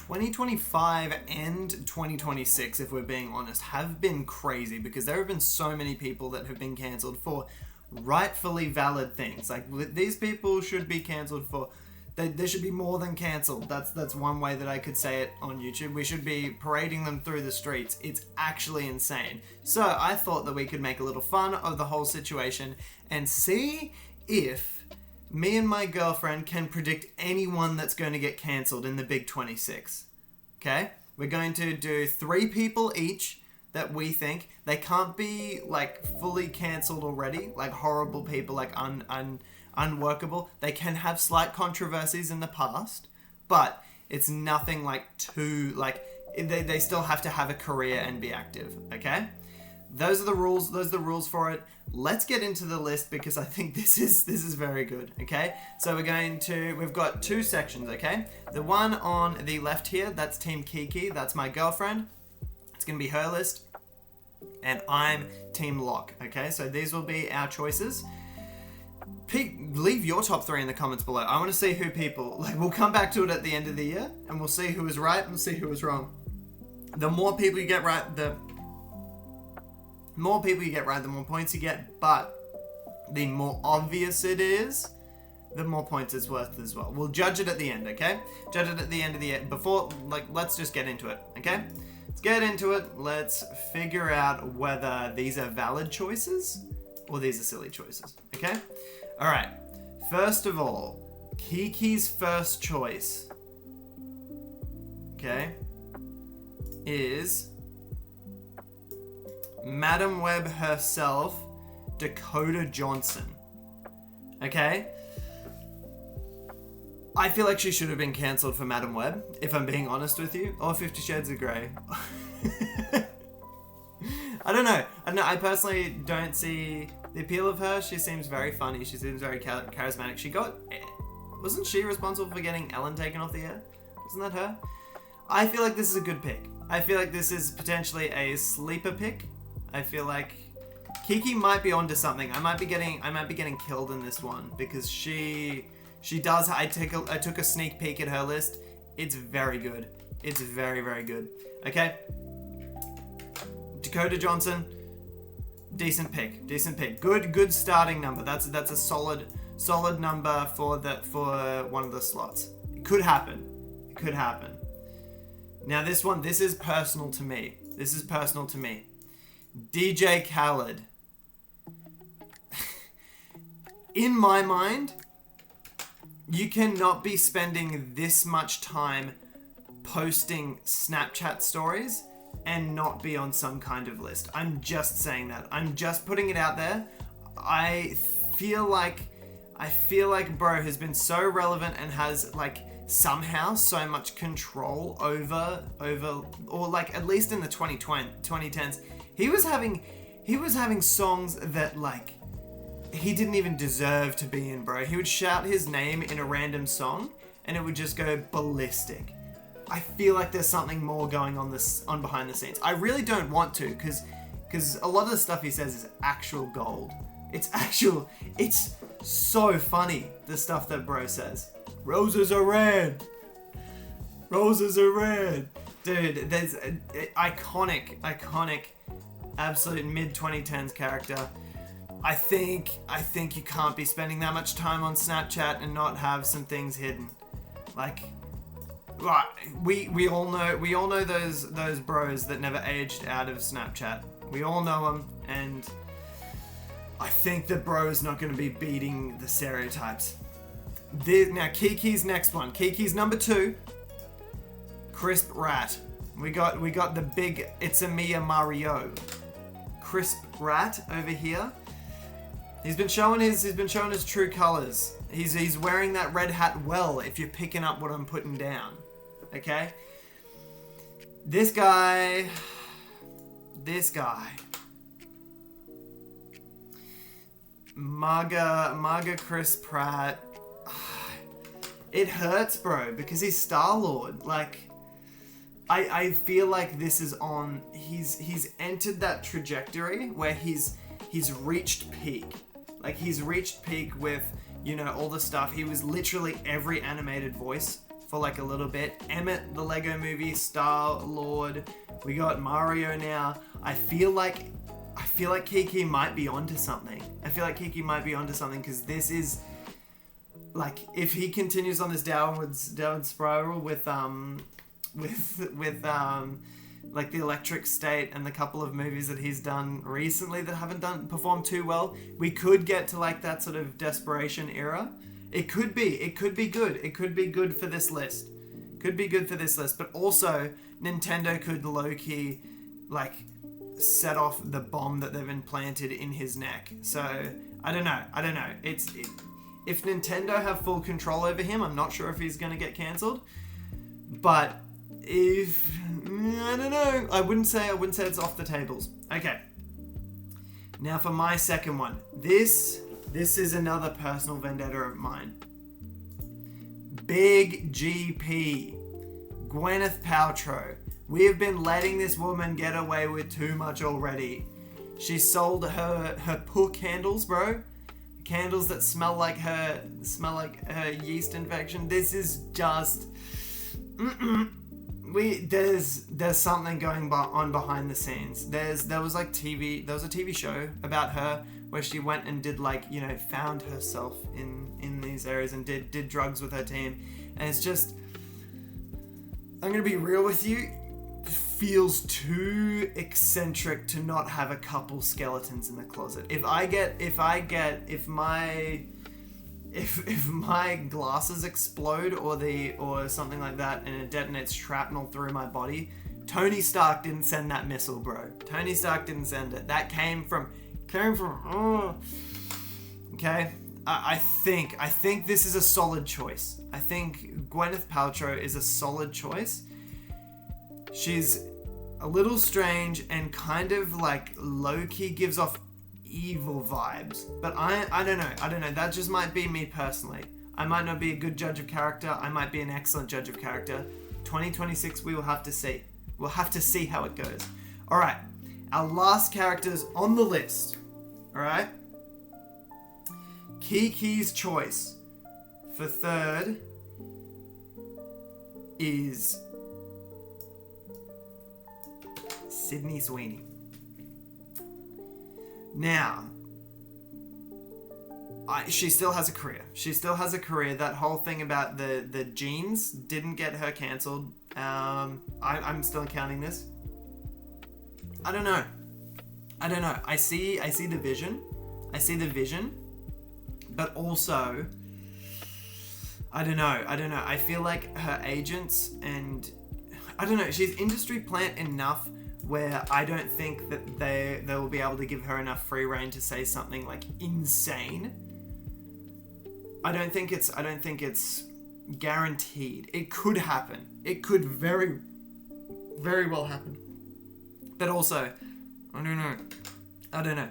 2025 and 2026, if we're being honest, have been crazy because there have been so many people that have been cancelled for rightfully valid things. Like, these people should be cancelled for... They should be more than cancelled. That's one way that I could say it on YouTube. We should be parading them through the streets. It's actually insane. So I thought that we could make a little fun of the whole situation and see if me and my girlfriend can predict anyone that's going to get cancelled in the big 26. Okay? We're going to do 3 people each that we think. They can't be like fully cancelled already, like horrible people, like unworkable. They can have slight controversies in the past, but it's nothing like too, like, they still have to have a career and be active, okay? Those are the rules. Those are the rules for it. Let's get into the list because I think this is very good, okay? So we've got 2 sections, okay? The one on the left here, that's Team Keke. That's my girlfriend. It's going to be her list. And I'm Team Lock, okay? So these will be our choices. Leave your top 3 in the comments below. I want to see who people... Like, we'll come back to it at the end of the year, and we'll see who was right and we'll see who was wrong. The more people you get right, the more points you get, but the more obvious it is, the more points it's worth as well. We'll judge it at the end, okay? Judge it at the end of the year. Before, like, let's just get into it, okay? Let's get into it. Let's figure out whether these are valid choices or these are silly choices, okay? All right, first of all, Kiki's first choice, okay, is Madam Web herself, Dakota Johnson, okay? I feel like she should have been cancelled for Madam Web, if I'm being honest with you, or 50 Shades of Grey. I don't know. I personally don't see the appeal of her. She seems very funny. She seems very charismatic. Wasn't she responsible for getting Ellen taken off the air? Wasn't that her? I feel like this is a good pick. I feel like this is potentially a sleeper pick. I feel like Keke might be onto something. I might be getting killed in this one because she does. I took a sneak peek at her list. It's very good. It's very, very good. Okay. Dakota Johnson, decent pick. Good starting number. That's a solid number for one of the slots. It could happen. Now this is personal to me. DJ Khaled. In my mind, you cannot be spending this much time posting Snapchat stories and not be on some kind of list. I'm just saying that. I'm just putting it out there. I feel like bro has been so relevant and has like somehow so much control over, or like at least in the 2010s, he was having songs that like he didn't even deserve to be in, bro. He would shout his name in a random song and it would just go ballistic. I feel like there's something more going on behind the scenes. I really don't want to, because a lot of the stuff he says is actual gold. It's so funny, the stuff that bro says. Roses are red. Dude, there's an iconic, absolute mid-2010s character. I think you can't be spending that much time on Snapchat and not have some things hidden. Like, right, we all know those bros that never aged out of Snapchat. We all know them, and I think the bro is not going to be beating the stereotypes. Now Keke's next one. Keke's number 2. Crisp Rat. We got the big It's a Mia Mario. Crisp Rat over here. He's been showing his true colors. He's wearing that red hat well, if you're picking up what I'm putting down. Okay? This guy. Marga Chris Pratt. It hurts, bro, because he's Star-Lord. Like, I feel like this is on... He's entered that trajectory where he's reached peak. Like, he's reached peak with, all the stuff. He was literally every animated voice like a little bit. Emmett, the Lego Movie, Star-Lord. We got Mario now. I feel like Keke might be onto something. Because this is like, if he continues on this downward spiral with like the Electric State and the couple of movies that he's done recently that haven't performed too well, we could get to like that sort of desperation era. It could be good. It could be good for this list. But also Nintendo could low-key like set off the bomb that they've implanted in his neck. So I don't know. If Nintendo have full control over him, I'm not sure if he's gonna get cancelled. But I don't know. I wouldn't say it's off the tables. Okay. Now for my second one. This is another personal vendetta of mine. Big GP. Gwyneth Paltrow. We have been letting this woman get away with too much already. She sold her poo candles, bro. Candles that smell like her yeast infection. This is just there's something going on behind the scenes. There was a TV show about her where she went and did like, you know, found herself in these areas and did drugs with her team. And it's just, I'm gonna be real with you, feels too eccentric to not have a couple skeletons in the closet. If my glasses explode or something like that and it detonates shrapnel through my body, Tony Stark didn't send that missile, bro. Tony Stark didn't send it. That came from okay. I think this is a solid choice. I think Gwyneth Paltrow is a solid choice. She's a little strange and kind of like low-key gives off evil vibes. But I don't know. That just might be me personally. I might not be a good judge of character. I might be an excellent judge of character. 2026, we will have to see. We'll have to see how it goes. All right. Our last characters on the list. All right. Kiki's choice for third is Sydney Sweeney. Now, she still has a career. That whole thing about the genes didn't get her cancelled. I'm still counting this. I don't know. I see the vision. But also, I don't know. I feel like her agents and I don't know. She's industry plant enough where I don't think that they will be able to give her enough free rein to say something like insane. I don't think it's guaranteed. It could happen. It could very, very well happen. But also, I don't know.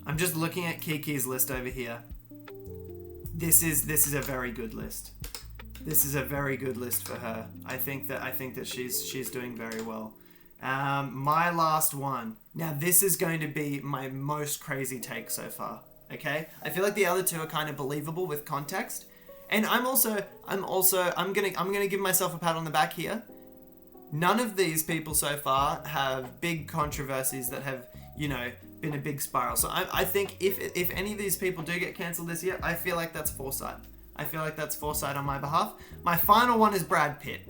I'm just looking at Kiki's list over here. This is a very good list. This is a very good list for her. I think that she's doing very well. My last one. Now this is going to be my most crazy take so far. Okay? I feel like the other two are kind of believable with context. And I'm gonna give myself a pat on the back here. None of these people so far have big controversies that have, you know, been a big spiral. So I think if any of these people do get cancelled this year, I feel like that's foresight. On my behalf. My final one is Brad Pitt.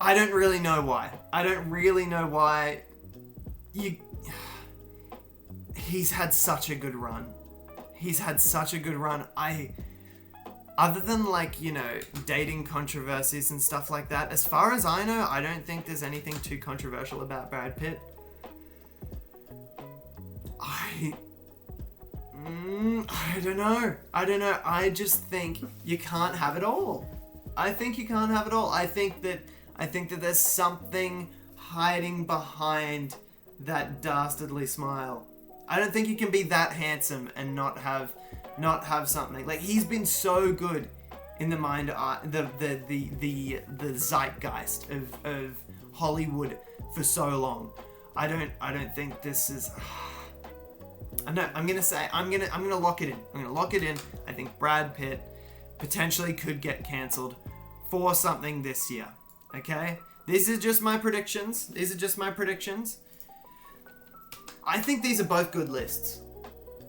I don't really know why. He's had such a good run. Other than like, you know, dating controversies and stuff like that, as far as I know, I don't think there's anything too controversial about Brad Pitt. I don't know. I just think you can't have it all. I think that there's something hiding behind that dastardly smile. I don't think you can be that handsome and not have something. Like, he's been so good in the mind the zeitgeist of Hollywood for so long. I don't think this is. I'm gonna lock it in. I'm gonna lock it in. I think Brad Pitt potentially could get cancelled for something this year. Okay? These are just my predictions. I think these are both good lists.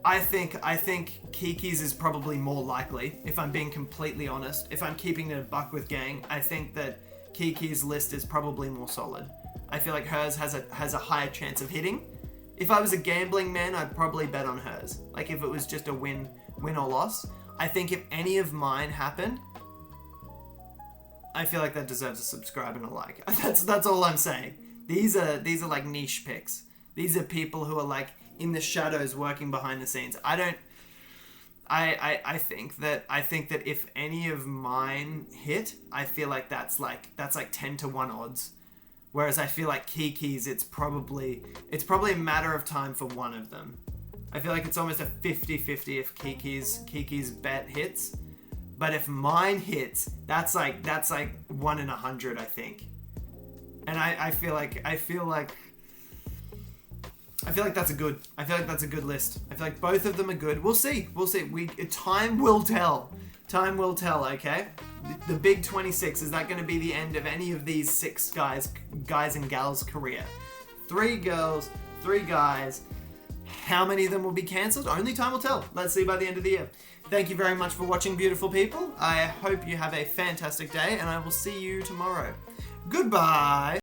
I think Keke's is probably more likely, if I'm being completely honest. If I'm keeping it a buck with gang, I think that Keke's list is probably more solid. I feel like hers has a higher chance of hitting. If I was a gambling man, I'd probably bet on hers. Like if it was just a win or loss. I think if any of mine happened, I feel like that deserves a subscribe and a like. That's all I'm saying. These are like niche picks. These are people who are like in the shadows working behind the scenes. I think that if any of mine hit, I feel like that's like 10 to 1 odds. Whereas I feel like Keke's, it's probably a matter of time for one of them. I feel like it's almost a 50-50 if Keke's bet hits. But if mine hits, that's like 1 in 100, I think. And I feel like that's a good list. I feel like both of them are good. We'll see. Time will tell. Okay. The big 26, is that going to be the end of any of these 6 guys and gals' career? 3 girls, 3 guys. How many of them will be cancelled? Only time will tell. Let's see by the end of the year. Thank you very much for watching, beautiful people. I hope you have a fantastic day, and I will see you tomorrow. Goodbye.